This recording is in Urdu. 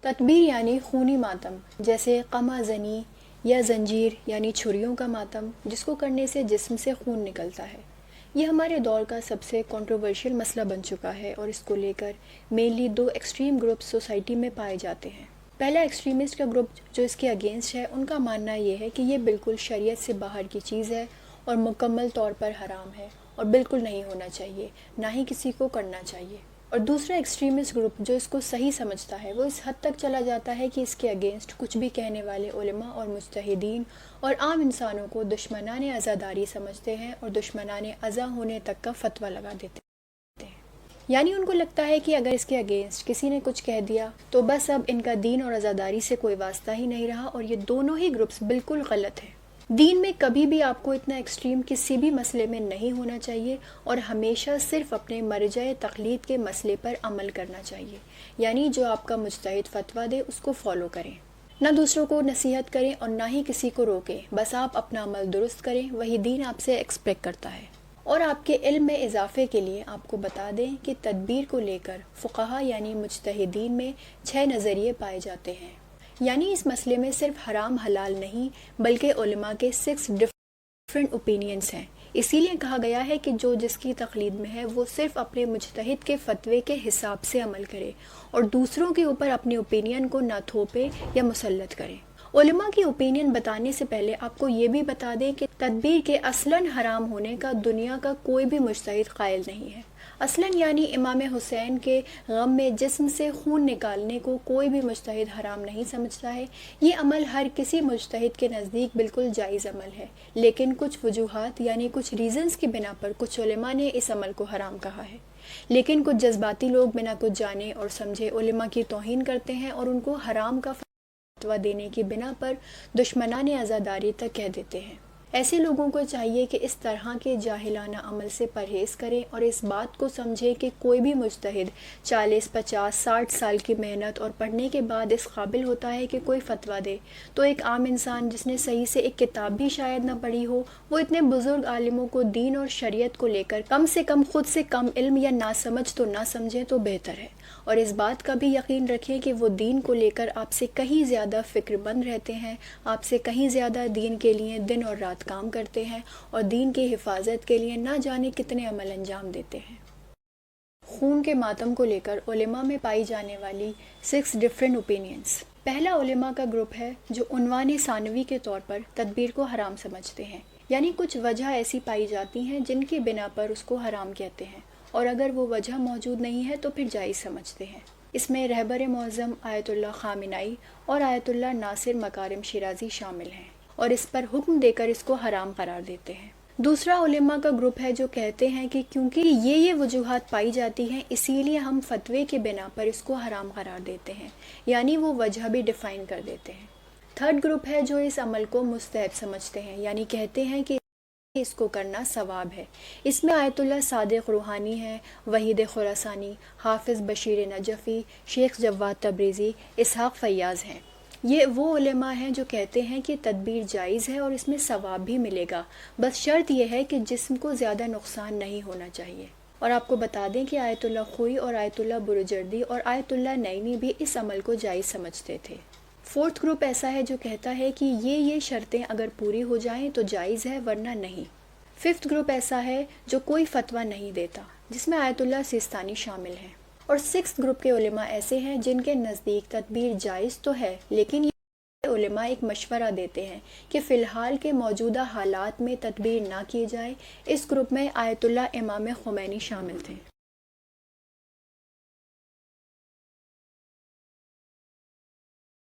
تدبیر یعنی خونی ماتم، جیسے قمع زنی یا زنجیر یعنی چھریوں کا ماتم، جس کو کرنے سے جسم سے خون نکلتا ہے۔ یہ ہمارے دور کا سب سے کنٹروورشل مسئلہ بن چکا ہے اور اس کو لے کر مینلی دو ایکسٹریم گروپس سوسائٹی میں پائے جاتے ہیں۔ پہلا ایکسٹریمسٹ کا گروپ جو اس کے اگینسٹ ہے، ان کا ماننا یہ ہے کہ یہ بالکل شریعت سے باہر کی چیز ہے اور مکمل طور پر حرام ہے اور بالکل نہیں ہونا چاہیے، نہ ہی کسی کو کرنا چاہیے۔ اور دوسرا ایکسٹریمسٹ گروپ جو اس کو صحیح سمجھتا ہے، وہ اس حد تک چلا جاتا ہے کہ اس کے اگینسٹ کچھ بھی کہنے والے علماء اور مجتہدین اور عام انسانوں کو دشمنان عزاداری سمجھتے ہیں اور دشمنان عزا ہونے تک کا فتویٰ لگا دیتے ہیں۔ یعنی ان کو لگتا ہے کہ اگر اس کے اگینسٹ کسی نے کچھ کہہ دیا تو بس اب ان کا دین اور عزاداری سے کوئی واسطہ ہی نہیں رہا، اور یہ دونوں ہی گروپس بالکل غلط ہیں۔ دین میں کبھی بھی آپ کو اتنا ایکسٹریم کسی بھی مسئلے میں نہیں ہونا چاہیے اور ہمیشہ صرف اپنے مرجع تقلید کے مسئلے پر عمل کرنا چاہیے، یعنی جو آپ کا مجتہد فتویٰ دے اس کو فالو کریں، نہ دوسروں کو نصیحت کریں اور نہ ہی کسی کو روکیں، بس آپ اپنا عمل درست کریں، وہی دین آپ سے ایکسپیکٹ کرتا ہے۔ اور آپ کے علم میں اضافے کے لیے آپ کو بتا دیں کہ تدبیر کو لے کر فقہا یعنی مجتہدین میں 6 نظریے پائے جاتے ہیں، یعنی اس مسئلے میں صرف حرام حلال نہیں بلکہ علماء کے 6 ڈفرینٹ اوپینینز ہیں۔ اسی لیے کہا گیا ہے کہ جو جس کی تقلید میں ہے وہ صرف اپنے مجتہد کے فتوے کے حساب سے عمل کرے اور دوسروں کے اوپر اپنے اوپینین کو نہ تھوپے یا مسلط کرے۔ علماء کی اوپینین بتانے سے پہلے آپ کو یہ بھی بتا دیں کہ تدبیر کے اصلاً حرام ہونے کا دنیا کا کوئی بھی مجتہد قائل نہیں ہے۔ اصلاً یعنی امام حسین کے غم میں جسم سے خون نکالنے کو کوئی بھی مجتہد حرام نہیں سمجھتا ہے۔ یہ عمل ہر کسی مجتہد کے نزدیک بالکل جائز عمل ہے، لیکن کچھ وجوہات یعنی کچھ ریزنز کی بنا پر کچھ علماء نے اس عمل کو حرام کہا ہے، لیکن کچھ جذباتی لوگ بنا کچھ جانے اور سمجھے علماء کی توہین کرتے ہیں اور ان کو حرام کا فتویٰ دینے کی بنا پر دشمنان عزاداری تک کہہ دیتے ہیں۔ ایسے لوگوں کو چاہیے کہ اس طرح کے جاہلانہ عمل سے پرہیز کریں اور اس بات کو سمجھیں کہ کوئی بھی مجتہد 40، 50، 60 سال کی محنت اور پڑھنے کے بعد اس قابل ہوتا ہے کہ کوئی فتویٰ دے، تو ایک عام انسان جس نے صحیح سے ایک کتاب بھی شاید نہ پڑھی ہو، وہ اتنے بزرگ عالموں کو دین اور شریعت کو لے کر کم سے کم خود سے کم علم یا ناسمجھ تو نہ سمجھے تو بہتر ہے۔ اور اس بات کا بھی یقین رکھیں کہ وہ دین کو لے کر آپ سے کہیں زیادہ فکر مند رہتے ہیں، آپ سے کہیں زیادہ دین کے لیے دن اور رات کام کرتے ہیں اور دین کی حفاظت کے لیے نہ جانے کتنے عمل انجام دیتے ہیں۔ خون کے ماتم کو لے کر علماء میں پائی جانے والی 6 ڈفرینٹ اوپینینز۔ پہلا علماء کا گروپ ہے جو عنوان ثانوی کے طور پر تدبیر کو حرام سمجھتے ہیں، یعنی کچھ وجہ ایسی پائی جاتی ہیں جن کی بنا پر اس کو حرام کہتے ہیں، اور اگر وہ وجہ موجود نہیں ہے تو پھر جائز سمجھتے ہیں۔ اس میں رہبر معظم آیت اللہ خامنائی اور آیت اللہ ناصر مکارم شیرازی شامل ہیں، اور اس پر حکم دے کر اس کو حرام قرار دیتے ہیں۔ دوسرا علماء کا گروپ ہے جو کہتے ہیں کہ کیونکہ یہ وجوہات پائی جاتی ہیں اسی لیے ہم فتوے کے بنا پر اس کو حرام قرار دیتے ہیں، یعنی وہ وجہ بھی ڈیفائن کر دیتے ہیں۔ تھرڈ گروپ ہے جو اس عمل کو مستحب سمجھتے ہیں، یعنی کہتے ہیں کہ اس کو کرنا ثواب ہے۔ اس میں آیت اللہ صادق روحانی ہے، وحید خراسانی، حافظ بشیر نجفی، شیخ جواد تبریزی، اسحاق فیاض ہیں۔ یہ وہ علماء ہیں جو کہتے ہیں کہ تدبیر جائز ہے اور اس میں ثواب بھی ملے گا، بس شرط یہ ہے کہ جسم کو زیادہ نقصان نہیں ہونا چاہیے۔ اور آپ کو بتا دیں کہ آیت اللہ خوئی اور آیت اللہ برجردی اور آیت اللہ نعیمی بھی اس عمل کو جائز سمجھتے تھے۔ فورتھ گروپ ایسا ہے جو کہتا ہے کہ یہ شرطیں اگر پوری ہو جائیں تو جائز ہے ورنہ نہیں۔ ففتھ گروپ ایسا ہے جو کوئی فتویٰ نہیں دیتا، جس میں آیت اللہ سیستانی شامل ہیں۔ اور 6 گروپ کے علماء ایسے ہیں جن کے نزدیک تدبیر جائز تو ہے، لیکن یہ علماء ایک مشورہ دیتے ہیں کہ فی الحال کے موجودہ حالات میں تدبیر نہ کی جائے۔ اس گروپ میں آیت اللہ امام خمینی شامل تھے۔